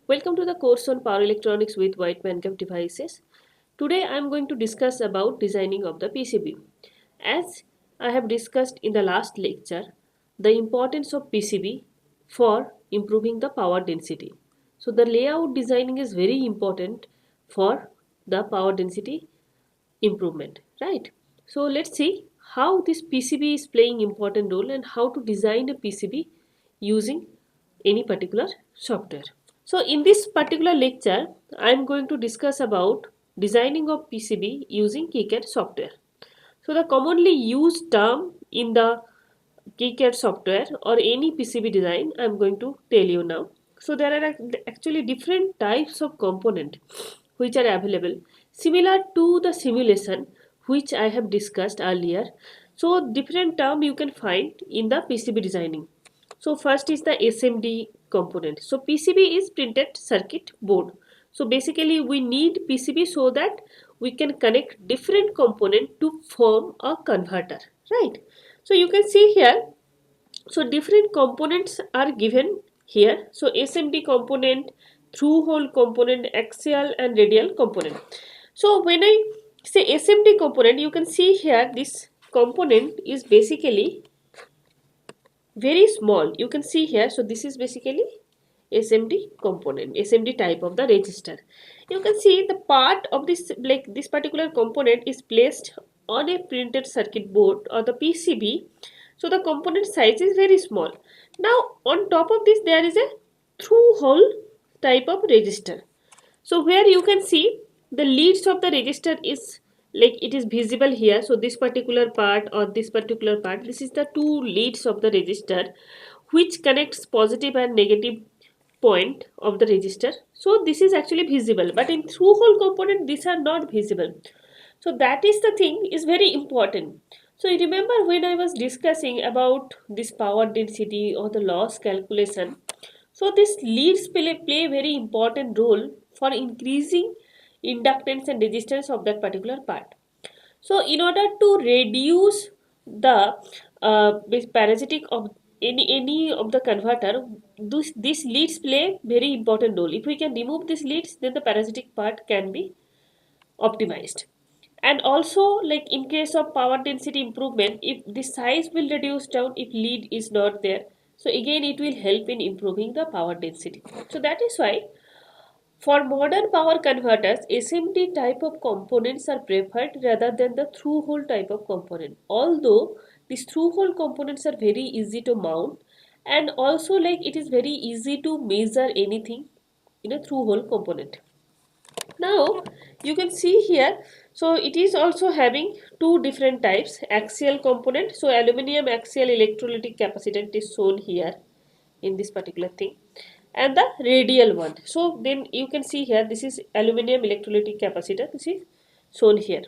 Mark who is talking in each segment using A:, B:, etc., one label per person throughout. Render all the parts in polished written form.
A: Welcome to the course on power electronics with wide bandgap devices. Today I am going to discuss about designing of the PCB. As I have discussed in the last lecture, the importance of PCB for improving the power density. So the layout designing is very important for the power density improvement, right? So let's see how this PCB is playing important role and how to design a PCB using any particular software. So in this particular lecture, I am going to discuss about designing of PCB using KiCad software. So the commonly used term in the KiCad software or any PCB design, I am going to tell you now. So there are actually different types of component which are available, similar to the simulation which I have discussed earlier. So different term you can find in the PCB designing. So first is the SMD component. So PCB is printed circuit board. So basically we need PCB so that we can connect different component to form a converter, right? So you can see here, so different components are given here. So SMD component, through hole component, axial and radial component. So when I say SMD component, you can see here this component is basically very small. You can see here, so this is basically SMD component, SMD type of the resistor. You can see the part of this, like this particular component is placed on a printed circuit board or the PCB. So the component size is very small. Now on top of this there is a through hole type of resistor. So where you can see the leads of the resistor is like it is visible here. So this particular part or this particular part, this is the two leads of the resistor which connects positive and negative point of the resistor. So this is actually visible, but in through hole component these are not visible. So that is the thing is very important. So you remember when I was discussing about this power density or the loss calculation. So this leads play a very important role for increasing inductance and resistance of that particular part. So in order to reduce the this parasitic of any of the converter, this leads play very important role. If we can remove this leads, then the parasitic part can be optimized. And also, like in case of power density improvement, if the size will reduce down if lead is not there, so again it will help in improving the power density. So that is why for modern power converters, SMD type of components are preferred rather than the through hole type of component. Although these through hole components are very easy to mount, and also like it is very easy to measure anything in a through hole component. Now you can see here, so it is also having two different types, axial component. So aluminum axial electrolytic capacitance is shown here in this particular thing, and the radial one. So then you can see here, this is aluminum electrolytic capacitor, this is shown here.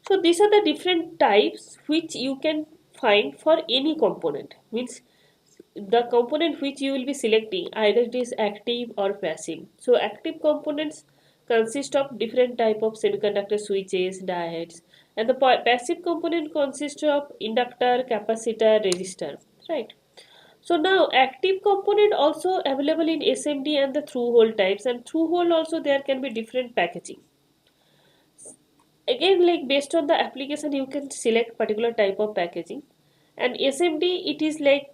A: So these are the different types which you can find for any component, means the component which you will be selecting, either it is active or passive. So active components consist of different type of semiconductor switches, diodes, and the passive component consists of inductor, capacitor, resistor, right? So now active component also available in SMD and the through hole types, and through hole also there can be different packaging. Again, like based on the application you can select particular type of packaging. And SMD it is like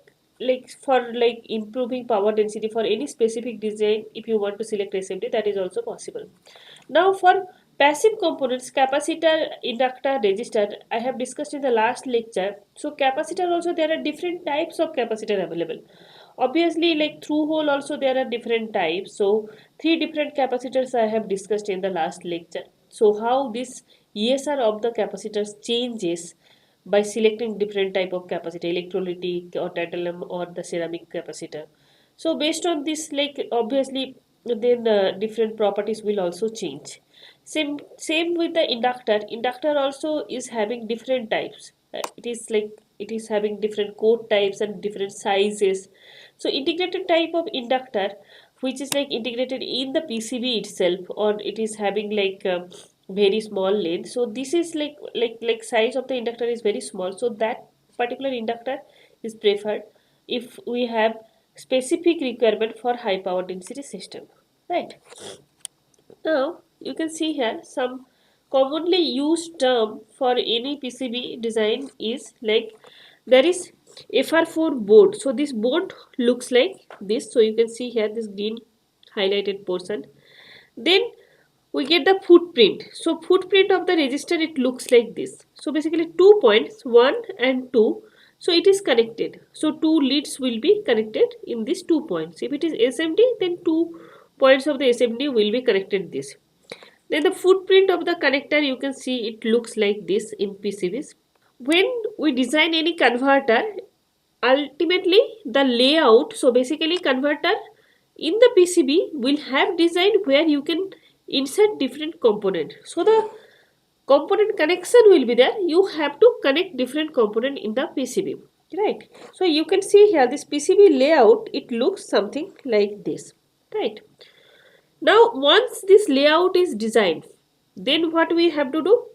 A: for like improving power density for any specific design. If you want to select SMD, that is also possible. Now for passive components, capacitor, inductor, resistor, I have discussed in the last lecture. So capacitor also there are different types of capacitor available. Obviously, like through hole also there are different types. So three different capacitors I have discussed in the last lecture. So how this ESR of the capacitors changes by selecting different type of capacitor, electrolytic or tantalum or the ceramic capacitor. So based on this, like obviously then different properties will also change. Same with the inductor. Inductor also is having different types. It is like it is having different code types and different sizes. So integrated type of inductor, which is like integrated in the PCB itself, or it is having like very small length. So this is like size of the inductor is very small. So that particular inductor is preferred if we have specific requirement for high power density system. right? Now you can see here some commonly used term for any PCB design is like there is FR4 board. So this board looks like this. So you can see here this green highlighted portion. Then we get the footprint. So footprint of the resistor, it looks like this. So basically 2 points, 1 and 2. So it is connected. So two leads will be connected in these 2 points. If it is SMD, then 2 points of the SMD will be connected this. Then the footprint of the connector, you can see it looks like this in PCBs. When we design any converter, ultimately the layout, so basically converter in the PCB will have design where you can insert different component. So the component connection will be there. You have to connect different component in the PCB, right? So you can see here this PCB layout, it looks something like this, right? Now once this layout is designed, then what we have to do?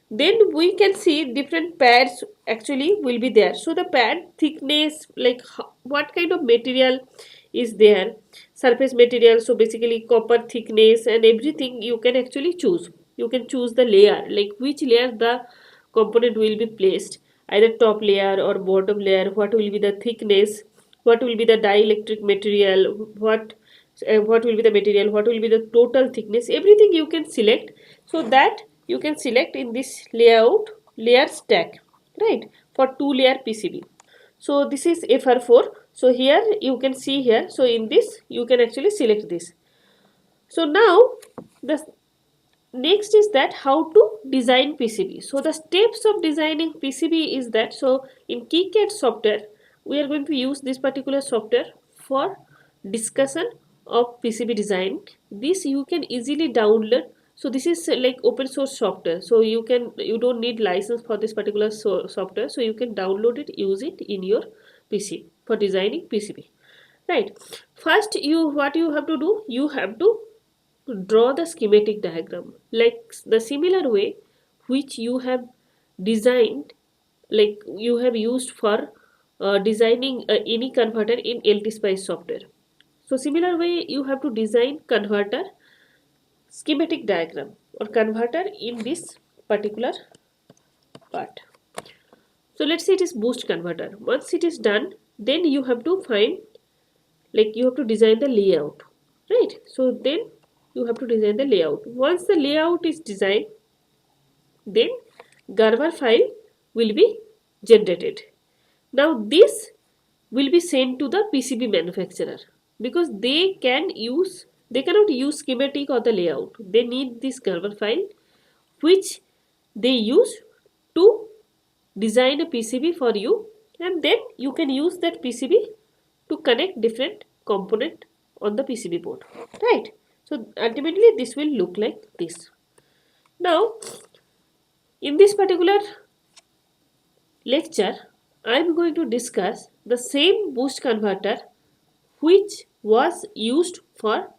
A: Then we can see different pads actually will be there. So the pad thickness, like what kind of material is there, surface material, so basically copper thickness and everything you can actually choose. You can choose the layer, like which layer the component will be placed, either top layer or bottom layer, what will be the thickness, what will be the dielectric material, what will be the material, what will be the total thickness, everything you can select. So that you can select in this layout layer stack, right, for 2 layer PCB. So this is FR4. So here you can see here, so in this you can actually select this. So now the next is that how to design PCB. So the steps of designing PCB is that, so in KiCad software we are going to use this particular software for discussion of PCB design. This you can easily download. So this is like open source software, so you don't need license for this particular software, so you can download it, use it in your PC for designing PCB, right? First, what you have to do, you have to draw the schematic diagram like the similar way which you have designed, like you have used for designing any converter in LTSpice software. So similar way you have to design converter schematic diagram or converter in this particular part. So let's say it is boost converter. Once it is done, then you have to find, like you have to design the layout, right? So then you have to design the layout. Once the layout is designed, then Gerber file will be generated. Now this will be sent to the PCB manufacturer, because they cannot use schematic or the layout. They need this Gerber file which they use to design a PCB for you, and then you can use that PCB to connect different component on the PCB board, right? So ultimately this will look like this. Now in this particular lecture I am going to discuss the same boost converter which was used for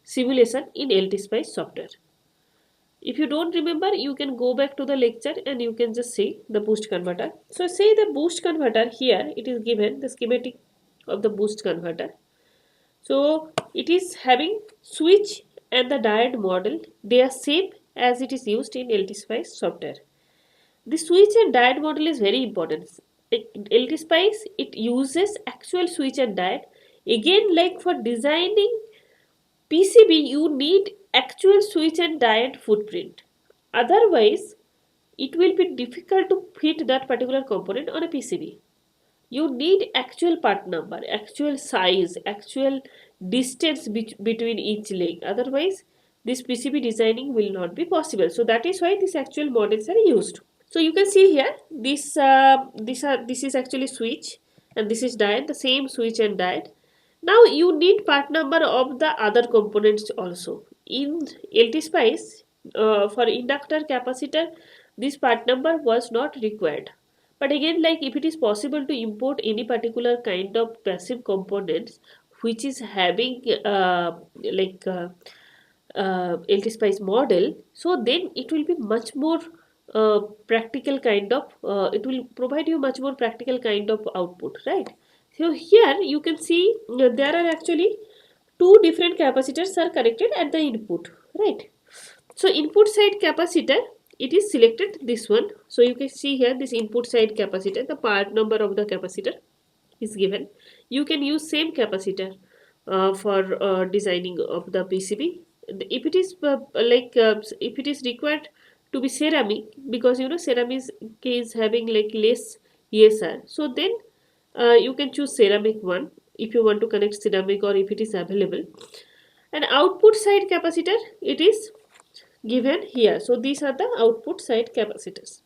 A: simulation in LTSpice software. If you don't remember, you can go back to the lecture and you can just see the boost converter. So say the boost converter, here it is given the schematic of the boost converter. So it is having switch and the diode model. They are same as it is used in LTSpice software. The switch and diode model is very important. LTSpice, it uses actual switch and diode. Again, like for designing PCB, you need actual switch and diode footprint. Otherwise, it will be difficult to fit that particular component on a PCB. You need actual part number, actual size, actual distance between each leg. Otherwise, this PCB designing will not be possible. So that is why these actual models are used. So you can see here this is actually switch and this is diode, the same switch and diode. Now you need part number of the other components also. In LTSpice, for inductor capacitor, this part number was not required. But again, like if it is possible to import any particular kind of passive components which is having LTSpice model, so then it will be much more practical kind of, it will provide you much more practical kind of output, right? So here you can see there are actually two different capacitors are connected at the input, right? So input side capacitor, it is selected this one. So you can see here this input side capacitor, the part number of the capacitor is given. You can use same capacitor for designing of the PCB. If it is if it is required to be ceramic, because ceramic is having like less ESR, so then you can choose ceramic one if you want to connect ceramic or if it is available. And output side capacitor, it is given here. So these are the output side capacitors,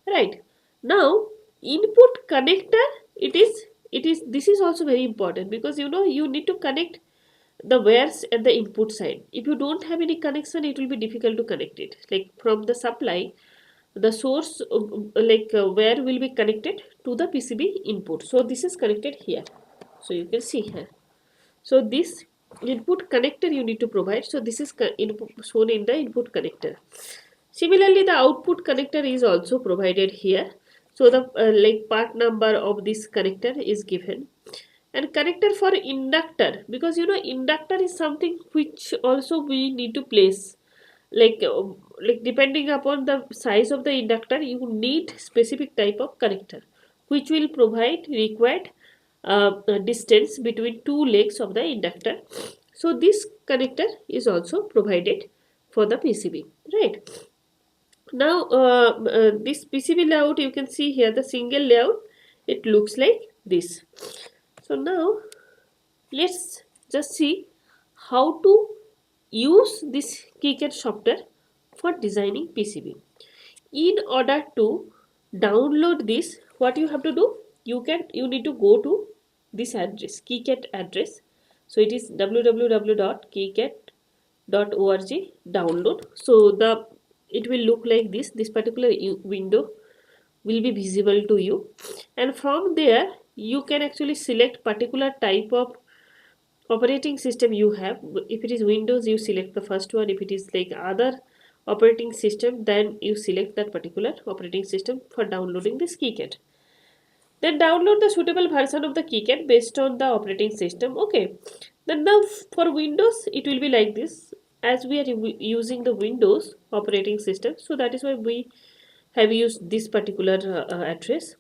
A: right? Now input connector, it is this is also very important, because you need to connect the wires at the input side. If you don't have any connection, it will be difficult to connect it. Like from the supply, the source where will be connected to the PCB input. So this is connected here. So you can see here. So this input connector you need to provide. So this is shown in the input connector. Similarly, the output connector is also provided here. So the part number of this connector is given. And connector for inductor, because inductor is something which also we need to place. Like depending upon the size of the inductor, you need specific type of connector which will provide required distance between two legs of the inductor. So this connector is also provided for the PCB, right? Now this PCB layout, you can see here the single layout, it looks like this. So now let's just see how to use this KiCad software for designing PCB. In order to download this, what you have to do, you need to go to this address, KiCad address. So it is www.kicad.org download. So it will look like this particular window will be visible to you, and from there you can actually select particular type of operating system you have. If it is Windows, you select the first one. If it is like other operating system, then you select that particular operating system for downloading this KiCad. Then download the suitable version of the KiCad based on the operating system. Okay. Then for Windows, it will be like this. As we are using the Windows operating system, so that is why we have used this particular address.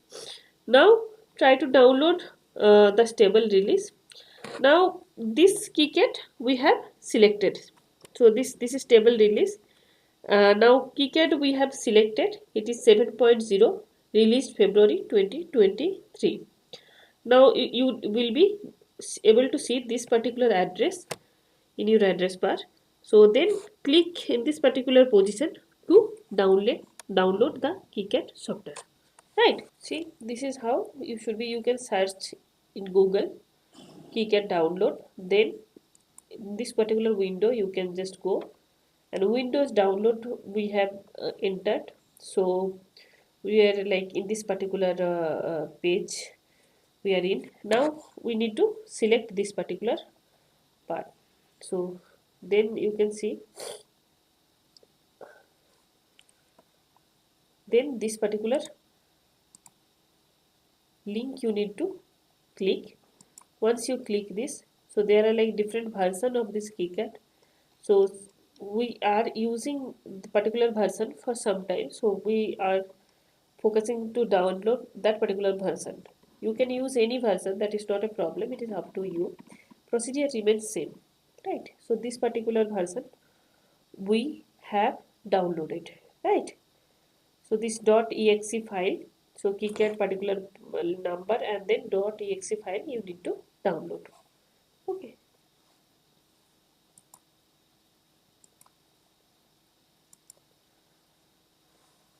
A: Now try to download the stable release. Now this KiCad we have selected. So this is stable release. Now KiCad we have selected. It is 7.0, released February 2023. Now you will be able to see this particular address in your address bar. So then click in this particular position to download the KiCad software. Right. See, this is how you should be. You can search in Google KiCad download. Then in this particular window you can just go, and Windows download we have entered. So we are like in this particular page we are in. Now we need to select this particular part. So then you can see, then this particular link you need to click. Once you click this, so there are like different version of this KiCad. So we are using the particular version for some time, so we are focusing to download that particular version. You can use any version, that is not a problem, it is up to you. Procedure remains same, right? So this particular version we have downloaded, right? So this .exe file, so KiCad particular number and then .exe file you need to download. Okay.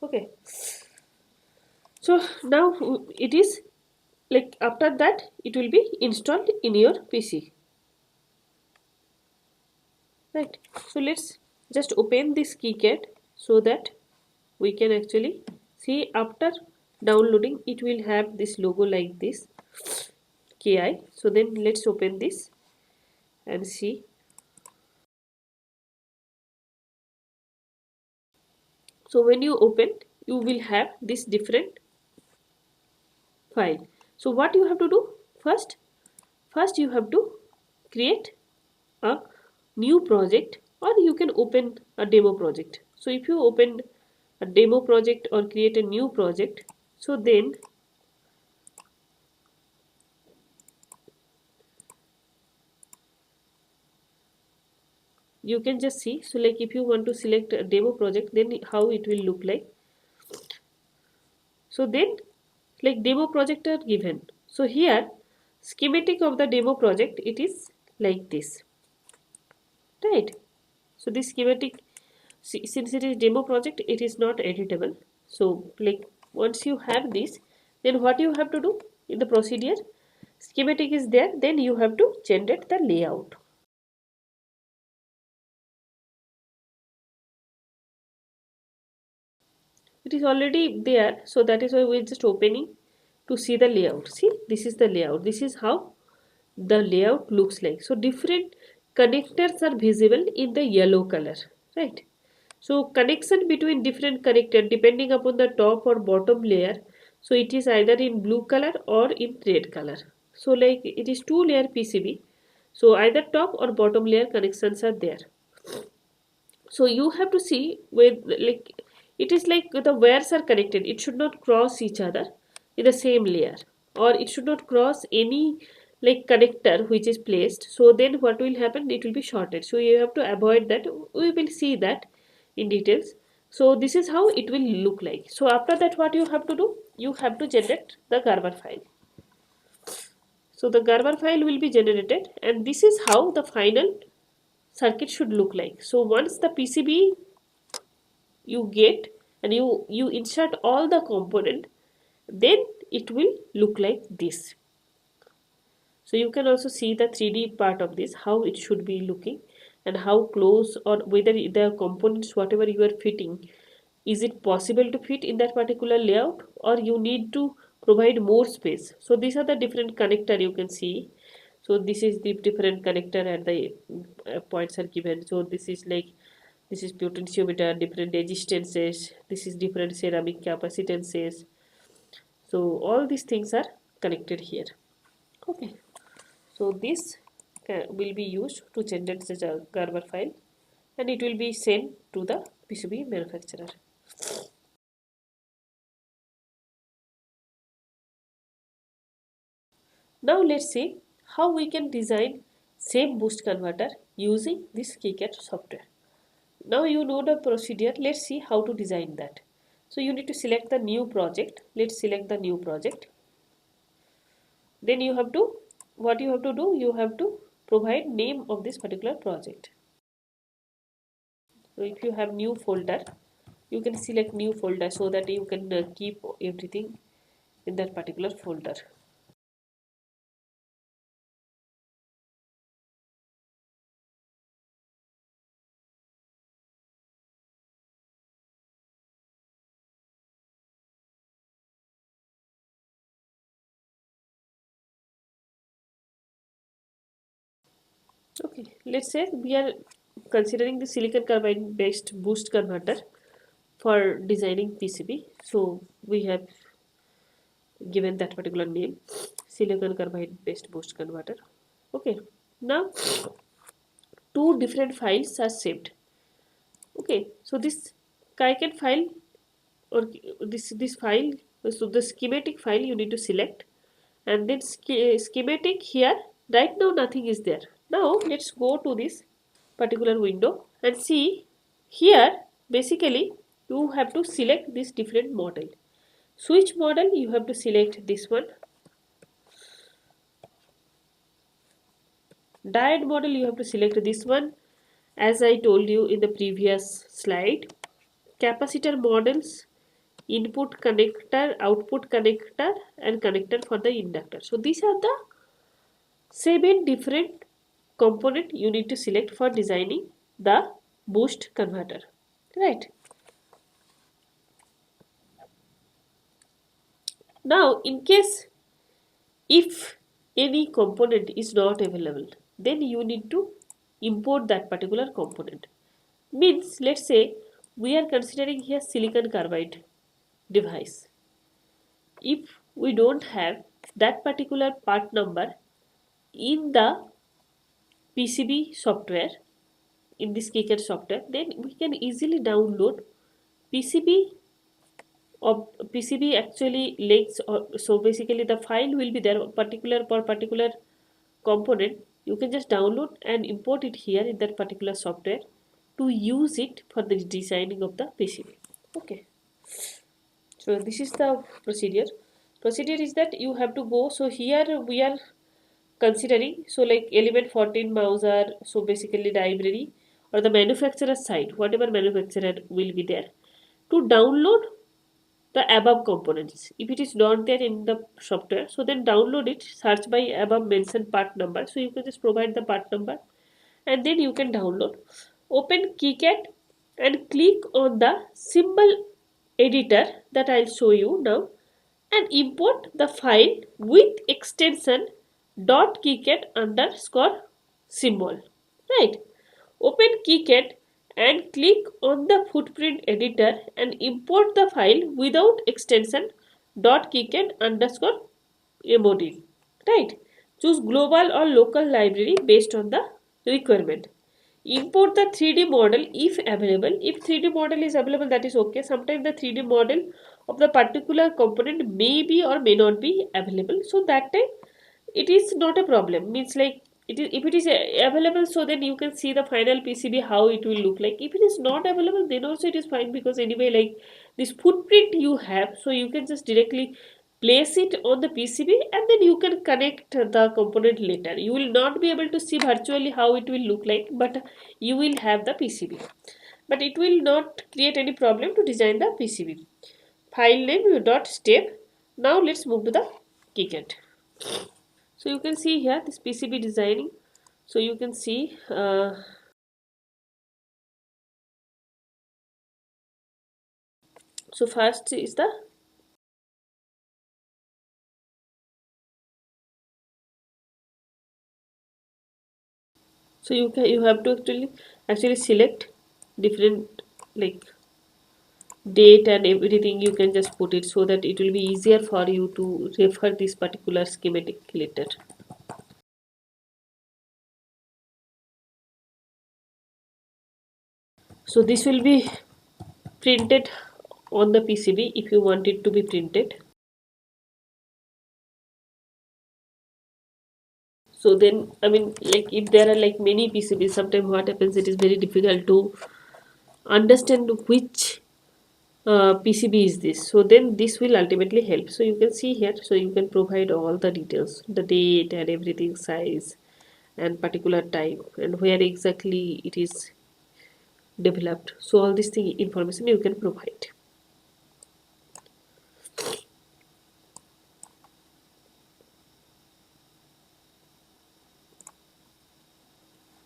A: Okay. So now it is like, after that it will be installed in your PC. Right. So let's just open this KiCad so that we can actually see. After downloading, it will have this logo like this, KI. So then let's open this and see. So when you open, you will have this different file. So what you have to do first you have to create a new project, or you can open a demo project. So if you open a demo project or create a new project, so then you can just see. So like if you want to select a demo project, then how it will look like. So then like demo project are given. So here schematic of the demo project, it is like this, right? So this schematic, since it is demo project, it is not editable. So like once you have this, then what you have to do in the procedure, schematic is there, then you have to generate the layout. It is already there, so that is why we're just opening to see the layout. See, this is the layout, this is how the layout looks like. So different connectors are visible in the yellow color, right? So connection between different connector depending upon the top or bottom layer, so it is either in blue color or in red color. So like it is two layer PCB, so either top or bottom layer connections are there. So you have to see with like it is like the wires are connected, it should not cross each other in the same layer, or it should not cross any like connector which is placed. So then what will happen, it will be shorted, so you have to avoid that. We will see that in details. So this is how it will look like. So after that what you have to do, you have to generate the Gerber file. So the Gerber file will be generated, and this is how the final circuit should look like. So once the PCB you get and you insert all the component, then it will look like this. So you can also see the 3D part of this, how it should be looking, and how close, or whether the components whatever you are fitting, is it possible to fit in that particular layout, or you need to provide more space. So these are the different connector you can see. So this is the different connector, and the points are given. So this is like, this is potentiometer, different resistances, this is different ceramic capacitances. So all these things are connected here. Okay, so this will be used to generate the Gerber file, and it will be sent to the PCB manufacturer. Now let's see how we can design same boost converter using this KiCad software. Now you know the procedure, let's see how to design that. So you need to select the new project. Let's select the new project. Then you have to, what you have to do, you have to provide name of this particular project. So if you have new folder, you can select new folder so that you can keep everything in that particular folder. Okay, let's say we are considering the silicon carbide based boost converter for designing PCB. So we have given that particular name, silicon carbide based boost converter. Okay, now two different files are saved. Okay, so this KiCad file, or this file, so the schematic file you need to select, and then schematic here. Right now nothing is there. Now let's go to this particular window and see here. Basically you have to select this different model. Switch model, you have to select this one. Diode model, you have to select this one, as I told you in the previous slide. Capacitor models, input connector, output connector, and connector for the inductor. So these are the 7 different component you need to select for designing the boost converter, right? Now in case if any component is not available, then you need to import that particular component. Means let's say we are considering here silicon carbide device. If we don't have that particular part number in the PCB software, in this KiCad software, then we can easily download PCB of PCB actually links. Or so basically the file will be there particular for particular component. You can just download and import it here in that particular software to use it for the designing of the PCB. Okay, so this is the procedure is that you have to go. So here we are considering, so like element 14 mouse are, so basically library or the manufacturer site, whatever manufacturer will be there, to download the above components. If it is not there in the software, so then download it, search by above mentioned part number. So you can just provide the part number and then you can download. Open KiCad and click on the symbol editor that I'll show you now and import the file with extension .kicad underscore symbol. Right. Open KiCad and click on the footprint editor and import the file without extension .kicad underscore mod. Right. Choose global or local library based on the requirement. Import the 3D model if available. If 3D model is available, that is okay. Sometimes the 3D model of the particular component may be or may not be available. So that time it is not a problem. Means like it is, if it is available, so then you can see the final PCB how it will look like. If it is not available, then also it is fine, because anyway like this footprint you have, so you can just directly place it on the PCB and then you can connect the component later. You will not be able to see virtually how it will look like, but you will have the PCB. But it will not create any problem to design the PCB. File name dot step. Now let's move to the KiCad. So you can see here this PCB designing. So you can see so first is the, so you have to actually select different like date and everything. You can just put it so that it will be easier for you to refer this particular schematic later. So this will be printed on the PCB if you want it to be printed. So then I mean like if there are like many PCBs, sometimes what happens, it is very difficult to understand which PCB is this. So then this will ultimately help. So you can see here, so you can provide all the details, the date and everything, size and particular time and where exactly it is developed. So all this thing information you can provide.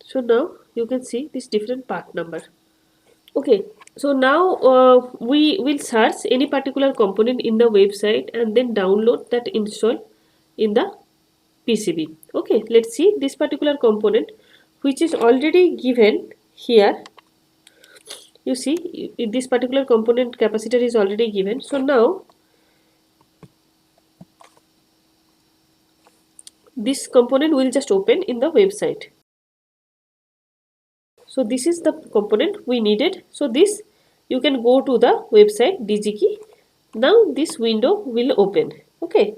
A: So now you can see this different part number. Okay, so now we will search any particular component in the website and then download that install in the PCB. Okay, let's see this particular component which is already given here. You see this particular component capacitor is already given. So now this component will just open in the website. So this is the component we needed. So this you can go to the website DigiKey. Now this window will open. Okay.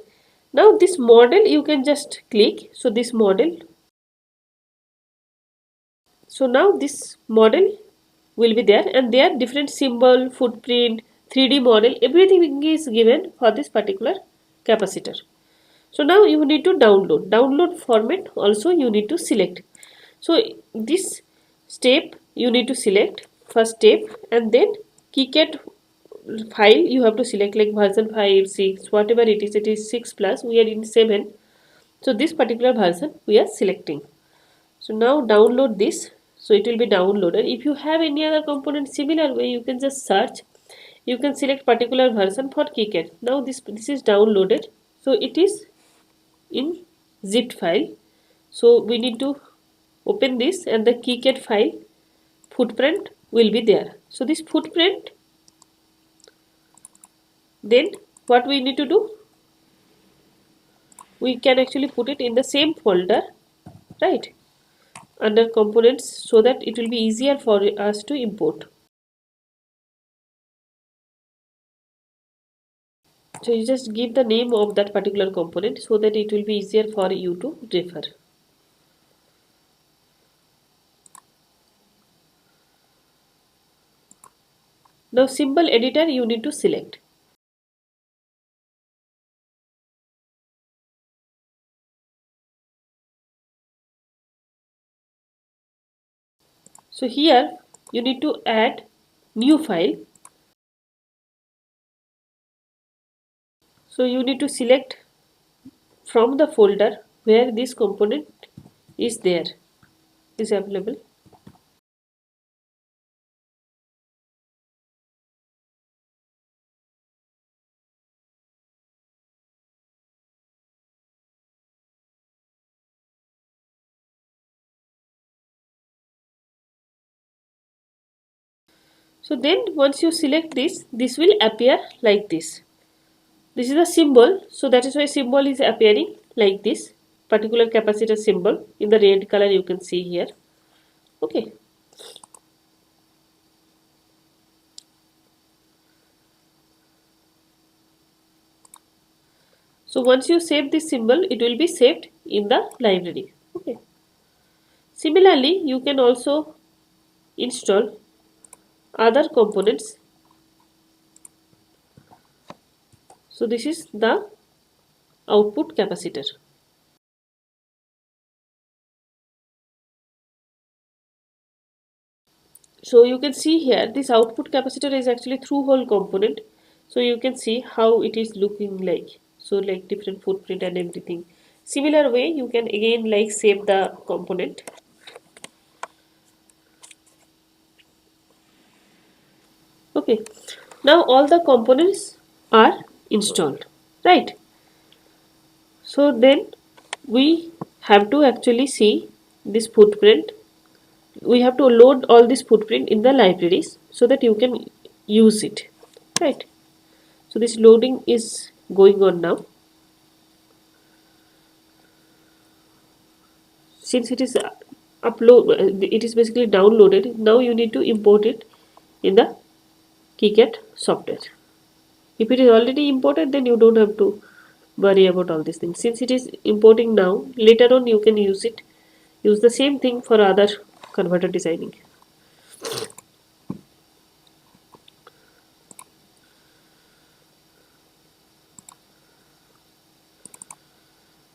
A: Now this model you can just click. So this model. So now this model will be there and there different symbol, footprint, 3D model, everything is given for this particular capacitor. So now you need to download format also you need to select. So this step you need to select first step, and then KiCad file you have to select like version 5, 6, whatever it is 6 plus, we are in 7. So this particular version we are selecting. So now download this, so it will be downloaded. If you have any other component similar way, you can just search, you can select particular version for KiCad. Now this is downloaded, so it is in zip file. So we need to open this and the KiCad file footprint will be there. So this footprint, then what we need to do, we can actually put it in the same folder, right? under components so that it will be easier for us to import. So you just give the name of that particular component so that it will be easier for you to refer. Now symbol editor you need to select. So here you need to add new file. So you need to select from the folder where this component is available. So then once you select this will appear like this. This is a symbol, so that is why symbol is appearing like this particular capacitor symbol in the red color you can see here. Okay. So once you save this symbol, it will be saved in the library. Okay. Similarly, you can also install other components. So this is the output capacitor. So you can see here this output capacitor is actually through hole component. So you can see how it is looking like. So like different footprint and everything. Similar way you can again like save the component. Okay. Now all the components are installed, right? So then we have to actually see this footprint. We have to load all this footprint in the libraries so that you can use it, right? So this loading is going on now. Since it is it is basically downloaded. Now you need to import it in the KiCad software. If it is already imported, then you don't have to worry about all these things. Since it is importing now, later on you can use it. Use the same thing for other converter designing.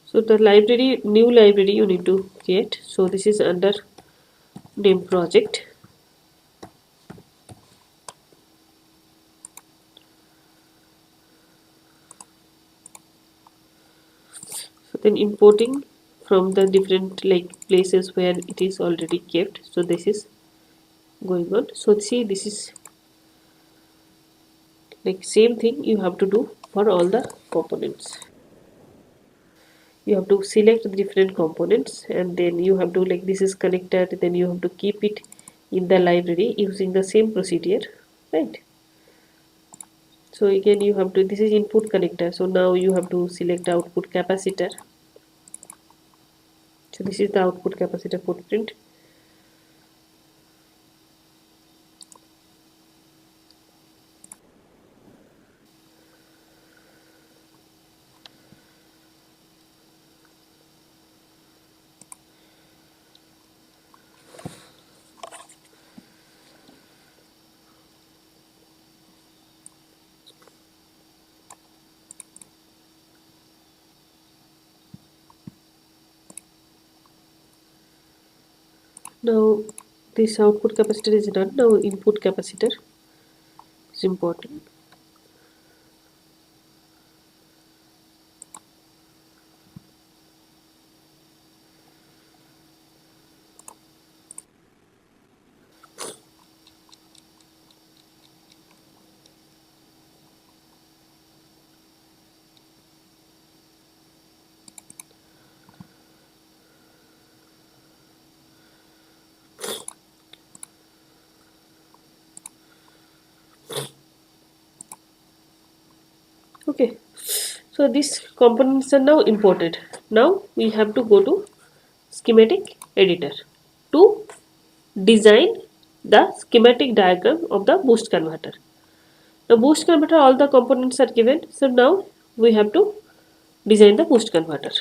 A: So the library, new library you need to create. So this is under name project. So then importing from the different like places where it is already kept. So this is going on. So see, this is like same thing you have to do for all the components. You have to select the different components and then you have to like this is connected, then you have to keep it in the library using the same procedure, right? So again you have to, this is input connector, so now you have to select output capacitor. So this is the output capacitor footprint. Now this output capacitor is done. Now input capacitor is important. Okay, so these components are now imported. Now we have to go to schematic editor. to design the schematic diagram of the boost converter. The boost converter, all the components are given. So now we have to design the boost converter.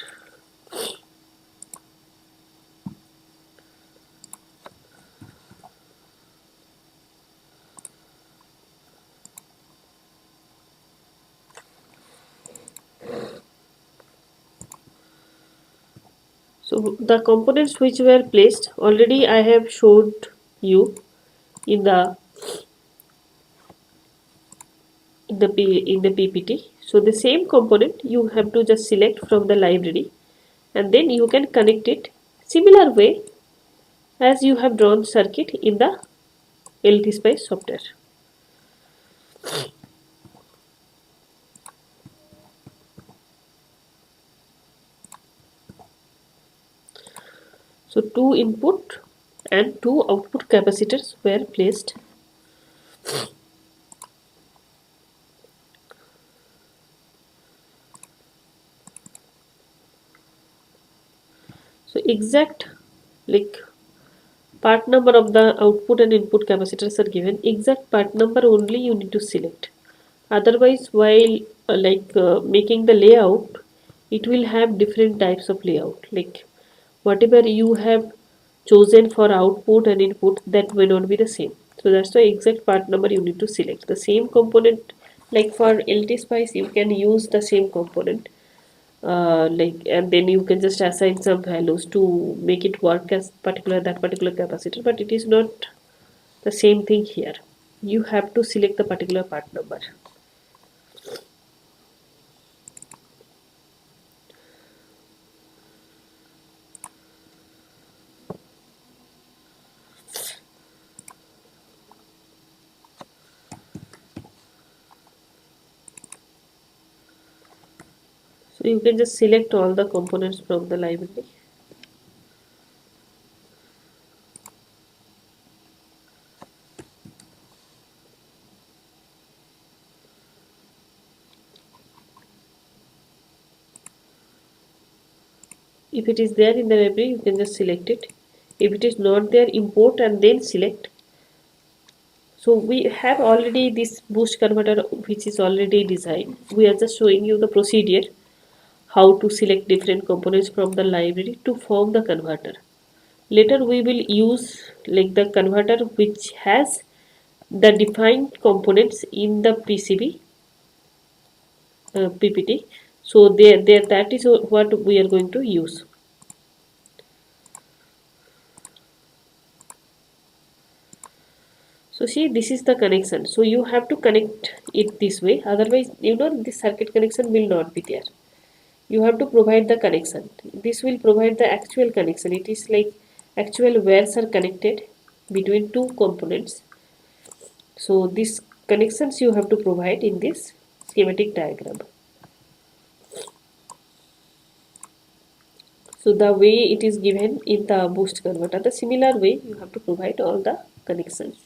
A: So the components which were placed already I have showed you in the PPT. So the same component you have to just select from the library, and then you can connect it similar way as you have drawn circuit in the LTSpice software. So two input and two output capacitors were placed. So exact like part number of the output and input capacitors are given. Exact part number only you need to select. Otherwise, while making the layout, it will have different types of layout. Like whatever you have chosen for output and input, that may not be the same. So that's the exact part number you need to select. The same component, like for LT Spice, you can use the same component, and then you can just assign some values to make it work as that particular capacitor. But it is not the same thing here. You have to select the particular part number. So you can just select all the components from the library. If it is there in the library, you can just select it. If it is not there, import and then select. So we have already this boost converter which is already designed. We are just showing you the procedure, how to select different components from the library to form the converter. Later we will use like the converter which has the defined components in the PPT. So there that is what we are going to use. So see, this is the connection. So you have to connect it this way. Otherwise, this circuit connection will not be there. You have to provide the connection. This will provide the actual connection. It is like actual wires are connected between two components. So these connections you have to provide in this schematic diagram. So the way it is given in the boost converter, the similar way you have to provide all the connections.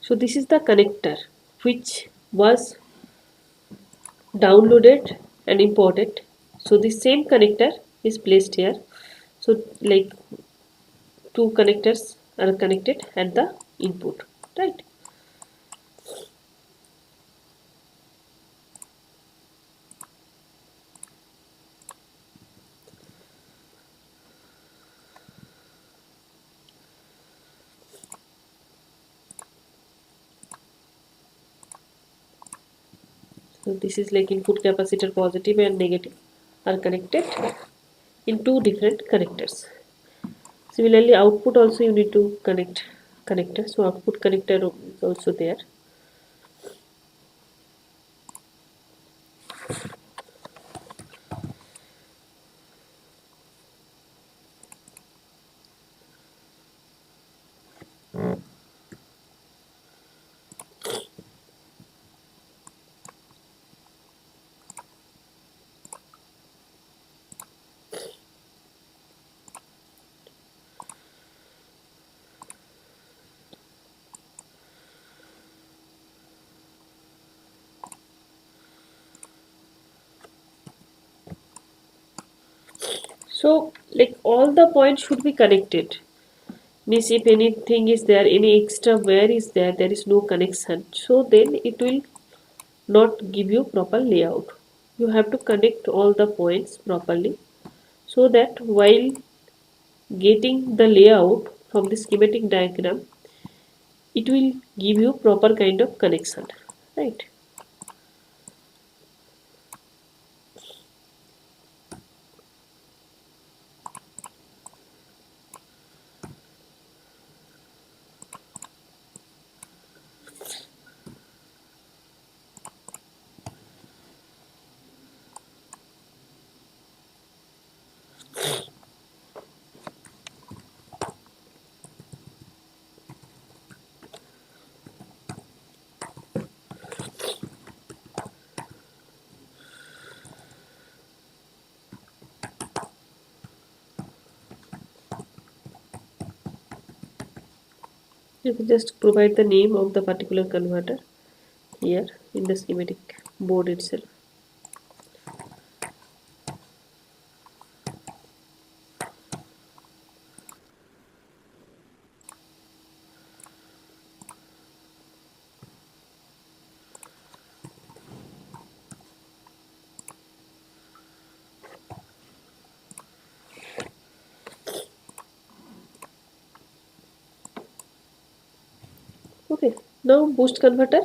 A: So this is the connector which was downloaded and imported. So the same connector is placed here. So like two connectors are connected at the input, right? So this is like input capacitor positive and negative are connected in two different connectors. Similarly, output also you need to connect connector. So output connector is also there. So like all the points should be connected. Means if anything is there, any extra wire is there, there is no connection. So then it will not give you proper layout. You have to connect all the points properly so that while getting the layout from the schematic diagram, it will give you proper kind of connection, right? You can just provide the name of the particular converter here in the schematic board itself. Okay, now boost converter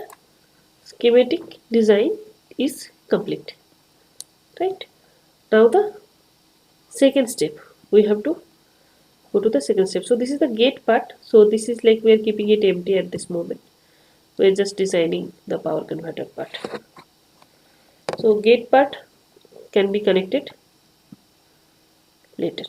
A: schematic design is complete, right? Now the second step, we have to go to the second step. So this is the gate part. So this is like we are keeping it empty at this moment. We're just designing the power converter part. So gate part can be connected later.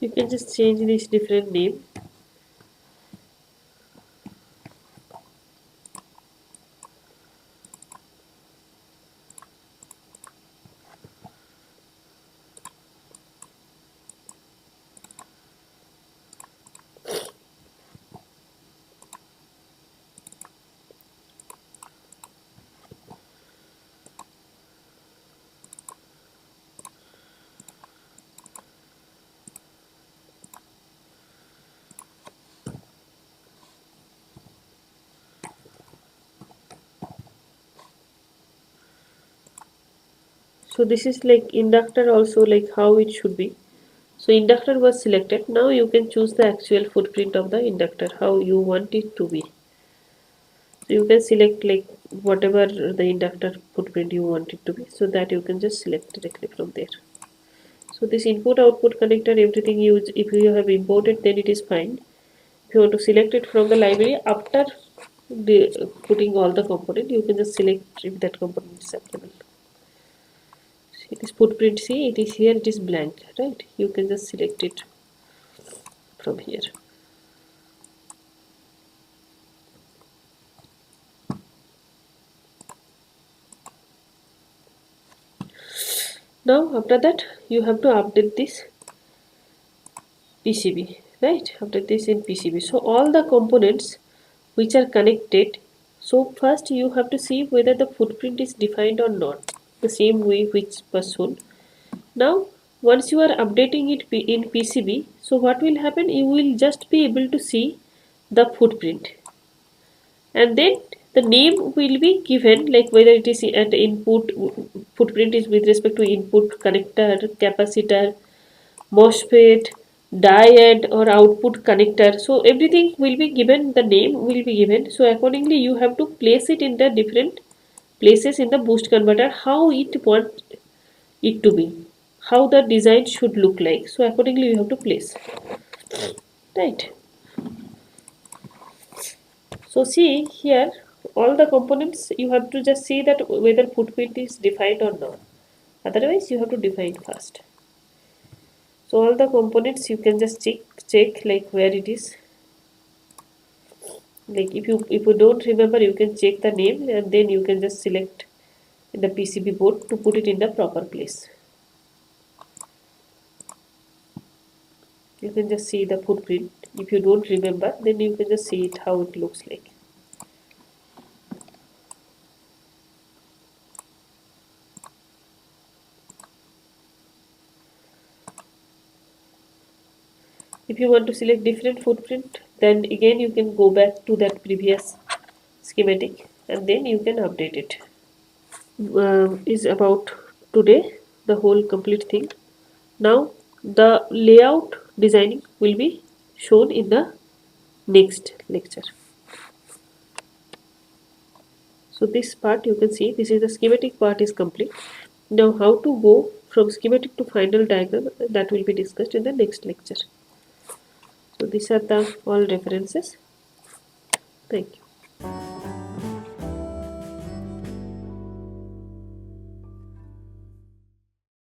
A: You can just change this different name. So this is like inductor also, like how it should be. So inductor was selected. Now you can choose the actual footprint of the inductor, how you want it to be. So you can select like whatever the inductor footprint you want it to be. So that you can just select directly from there. So this input output connector, everything you, if you have imported, then it is fine. If you want to select it from the library after putting all the component, you can just select if that component is available. See this footprint, see it is here, it is blank, right? You can just select it from here. Now after that you have to update this PCB, right? After this in PCB, so all the components which are connected, so first you have to see whether the footprint is defined or not, the same way which was shown. Now once you are updating it in PCB, so what will happen, you will just be able to see the footprint, and then the name will be given, like whether it is at input, footprint is with respect to input connector, capacitor, MOSFET, diode or output connector. So everything will be given, the name will be given. So accordingly you have to place it in the different places in the boost converter, how it want it to be, how the design should look like. So accordingly you have to place, right? So see here, all the components you have to just see that whether footprint is defined or not. Otherwise you have to define first. So all the components you can just check like where it is. Like if you don't remember, you can check the name and then you can just select the PCB board to put it in the proper place. You can just see the footprint. If you don't remember, then you can just see it how it looks like. If you want to select different footprint, then again you can go back to that previous schematic and then you can update it. Is about today the whole complete thing. Now the layout designing will be shown in the next lecture. So this part you can see, this is the schematic part is complete. Now how to go from schematic to final diagram, that will be discussed in the next lecture. So these are the all references. Thank you.